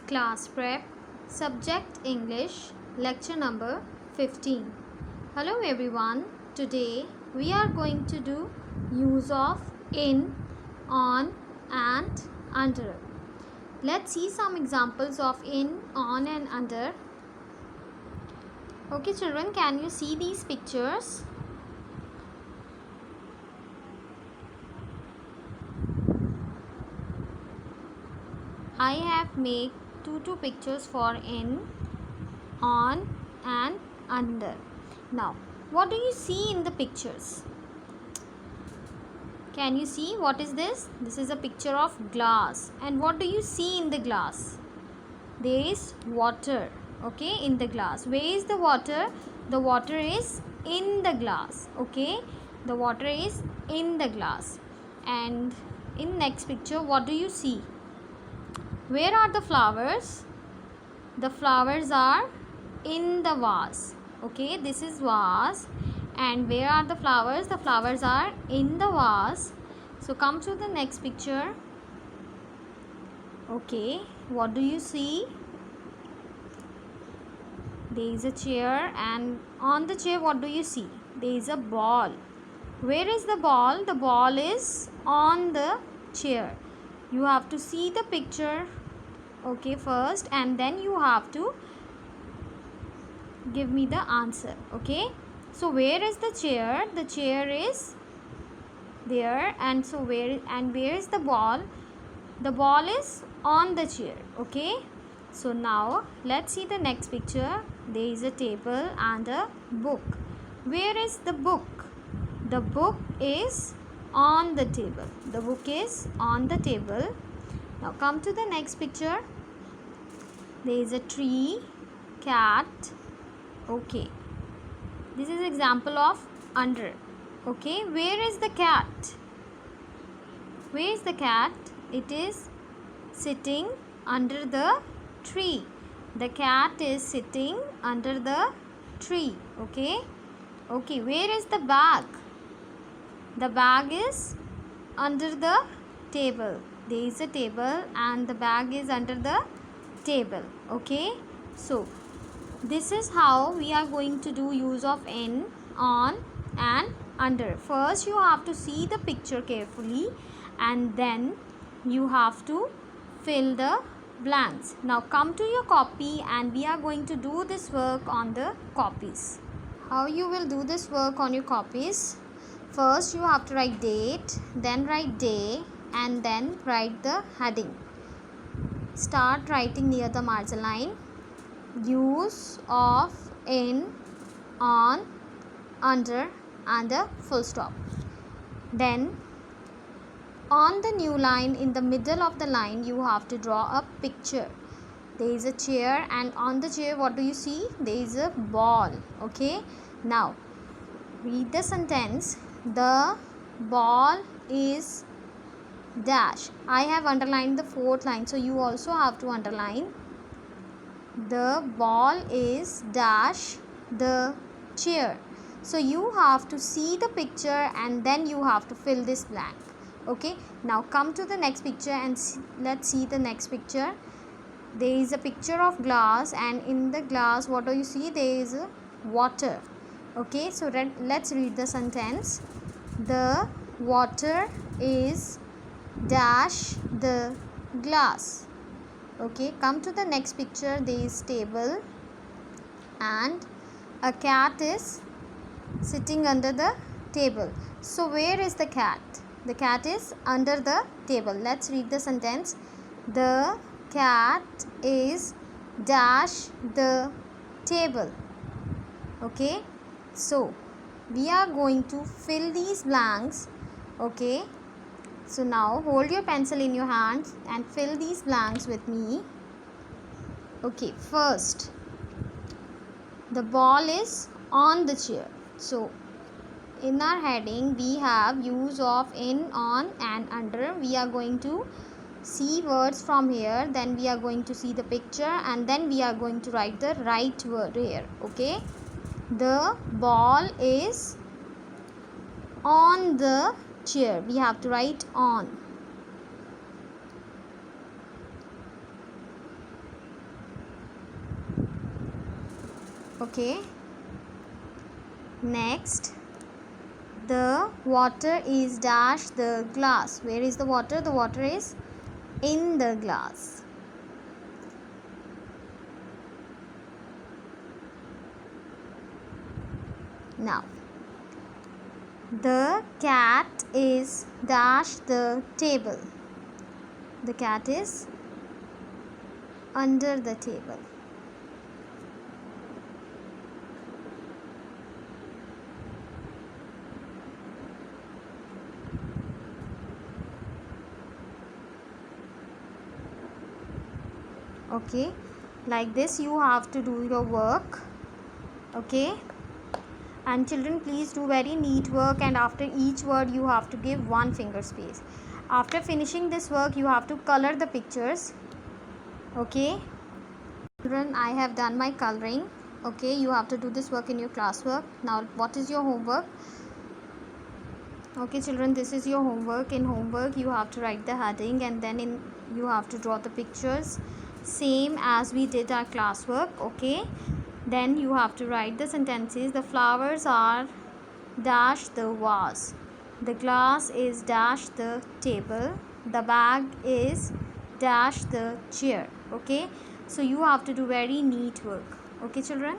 Class Prep, Subject English, Lecture number 15. Hello everyone, today we are going to do use of in, on and under. Let's see some examples of in, on and under. Okay children, can you see these pictures? I have made two pictures for in, on and under. Now what do you see in the pictures? Can you see what is this? This is a picture of glass. And what do you see in the glass? There is water, okay, in the glass. Where is the water? The water is in the glass, okay. The water is in the glass. And in next picture, what do you see? Where are the flowers? The flowers are in the vase, okay. This is vase. And where are the flowers? The flowers are in the vase. So come to the next picture. Okay, what do you see? There is a chair, and on the chair what do you see? There is a ball. Where is the ball? The ball is on the chair. You have to see the picture, okay, first, and then you have to give me the answer, okay. So where is the chair? The chair is there. And so where is the ball? The ball is on the chair, okay. So now let's see the next picture. There is a table and a book. Where is the book? The book is on the table. The book is on the table. Now come to the next picture. There is a tree, cat, okay. This is example of under, okay. Where is the cat? Where is the cat? It is sitting under the tree. The cat is sitting under the tree, okay. Okay, where is the bag? The bag is under the table. There is a table and the bag is under the table, okay. So this is how we are going to do use of in, on and under. First you have to see the picture carefully and then you have to fill the blanks. Now come to your copy and we are going to do this work on the copies. How you will do this work on your copies? First you have to write date, then write day, and then write the heading. Start writing near the margin line. Use of in, on, under and a full stop. Then on the new line, in the middle of the line, you have to draw a picture. There is a chair and on the chair what do you see? There is a ball, okay. Now read the sentence. The ball is dash. I have underlined the fourth line, so you also have to underline. The ball is dash the chair. So you have to see the picture and then you have to fill this blank, okay. Now come to the next picture and let's see the next picture. There is a picture of glass and in the glass what do you see? There is water, okay. So let's read the sentence. The water is dash the glass, okay. Come to the next picture. There is table and a cat is sitting under the table. So where is the cat? The cat is under the table. Let's read the sentence. The cat is dash the table, okay. So we are going to fill these blanks, okay. So now hold your pencil in your hands and fill these blanks with me, okay. First, the ball is on the chair. So in our heading we have use of in, on and under. We are going to see words from here, then we are going to see the picture and then we are going to write the right word here, okay. The ball is on the chair. We have to write on. Okay. Next, the water is dash the glass. Where is the water? The water is in the glass. Now, the cat is dash the table. The cat is under the table. Okay, like this you have to do your work. Okay, and children, please do very neat work, and after each word you have to give one finger space. After finishing this work you have to color the pictures. Okay children, I have done my coloring. Okay, you have to do this work in your classwork. Now what is your homework? Okay children, this is your homework. In homework you have to write the heading, and then you have to draw the pictures same as we did our classwork. Okay, then you have to write the sentences. The flowers are dash the vase, the glass is dash the table, the bag is dash the chair. Okay, so you have to do very neat work. Okay children.